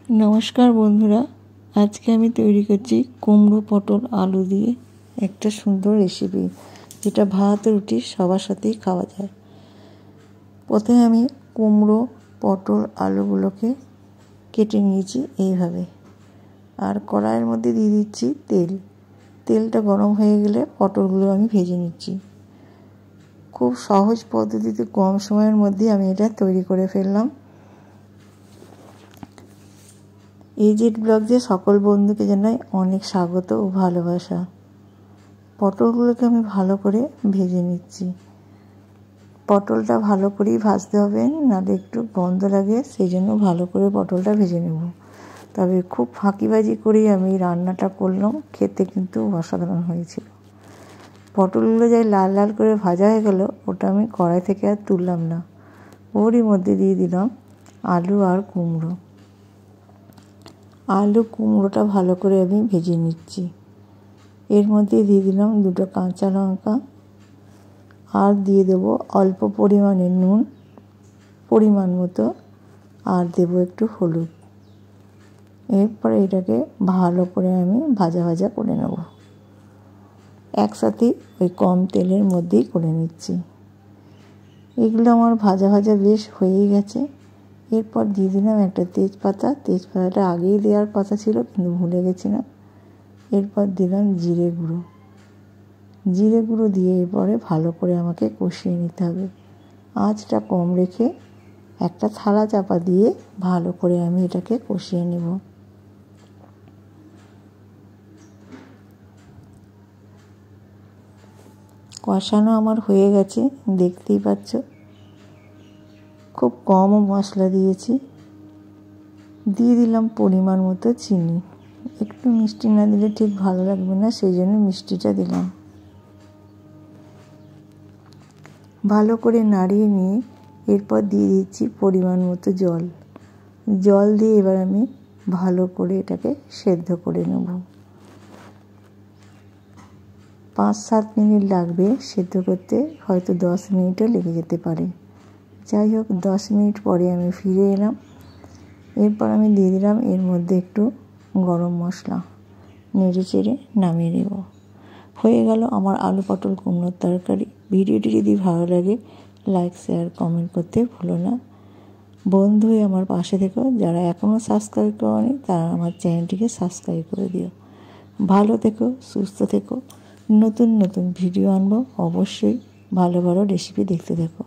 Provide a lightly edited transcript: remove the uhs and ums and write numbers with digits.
नमस्कार बंधुरा, आज के आमी तैरी करছি কুমড়ো পটল आलू दिए एक सुंदर रेसिपि जेटा भात रुटी सबार साथेई खावा जाए। प्रथमे आमी কুমড়ো পটল आलूगुलोके केटे निয়েছি এইভাবে আর কড়াইয়ের মধ্যে দিয়ে দিচ্ছি তেলটা গরম হয়ে গেলে পটলগুলো আমি ভেজে নিচ্ছি। খুব সহজ পদ্ধতিতে কম সময়ের মধ্যে আমি এটা তৈরি করে ফেললাম। এজেড ব্লগ যে সকল বন্ধুকে জানাই অনেক স্বাগত ও ভালোবাসা। পটলগুলোকে আমি ভালো করে ভেজে নিচ্ছি। পটলটা ভালো করেই ভাজতে হবে, নাহলে একটু গন্ধ লাগে, সেই জন্য ভালো করে পটলটা ভেজে নেব। তবে খুব ফাঁকিবাজি করেই আমি রান্নাটা করলাম, খেতে কিন্তু অসাধারণ হয়েছিল। পটলগুলো যাই লাল লাল করে ভাজা হয়ে গেল, ওটা আমি কড়াই থেকে আর তুললাম না। ওরই মধ্যে দিয়ে দিলাম আলু আর কুমড়ো। आलू कुमड़ोटा भालो करे आमी भेजे निচ্ছি। एर मध्य दिए दिलाम दुटो काँचा लंका और दिए देव अल्प परिमाणे नुन परिमाण मतो और देव एकटू हलुद। एरपर एटाके भालो करे आमी भाजा भाजा करे नेब। एकसाथे ओई कम तेलेर मध्येई करे निচ্ছি। एगुलो आमार भाजा भाजा बेश हये गेছে। एरपर दिए दिलाम एक तेजपाता आगेई देওয়ার कथा छिलो किन्तु भूले गेছিলাম। एरपर दिलाम जिरे गुड़ो दिए एरपरे भालो करे आमाके कषिয়ে নিতে হবে। आँचटा कम रेखे একটা থালা চাপা দিয়ে ভালো করে আমি এটাকে কষিয়ে নেব। কষানো আমার হয়ে গেছে, দেখতেই পাচ্ছ। খুব কম মশলা দিয়েছি। দিয়ে দিলাম পরিমাণ মতো চিনি। একটু মিষ্টি না দিলে ঠিক ভালো লাগবে না, সেই জন্য মিষ্টিটা দিলাম। ভালো করে নাড়িয়ে নিয়ে এরপর দিয়ে দিচ্ছি পরিমাণ মতো জল দিয়ে এবার আমি ভালো করে এটাকে সেদ্ধ করে নেব। 5-7 মিনিট লাগবে সেদ্ধ করতে, হয়তো 10 মিনিটও লেগে যেতে পারে। যাই হোক 10 মিনিট পরে আমি ফিরে এলাম। এরপর আমি দিয়ে দিলাম এর মধ্যে একটু গরম মশলা, নেড়ে চেড়ে নামিয়ে নেব। হয়ে গেল আমার আলু পটল কুমড়োর তরকারি। ভিডিওটি যদি ভালো লাগে লাইক শেয়ার কমেন্ট করতে ভুলো না। বন্ধু হয়ে আমার পাশে থেকো, যারা এখনও সাবস্ক্রাইব করোনি তারা আমার চ্যানেলটিকে সাবস্ক্রাইব করে দিও। ভালো থেকো, সুস্থ থেকো। নতুন নতুন ভিডিও আনবো, অবশ্যই ভালো ভালো রেসিপি দেখতে থেকো।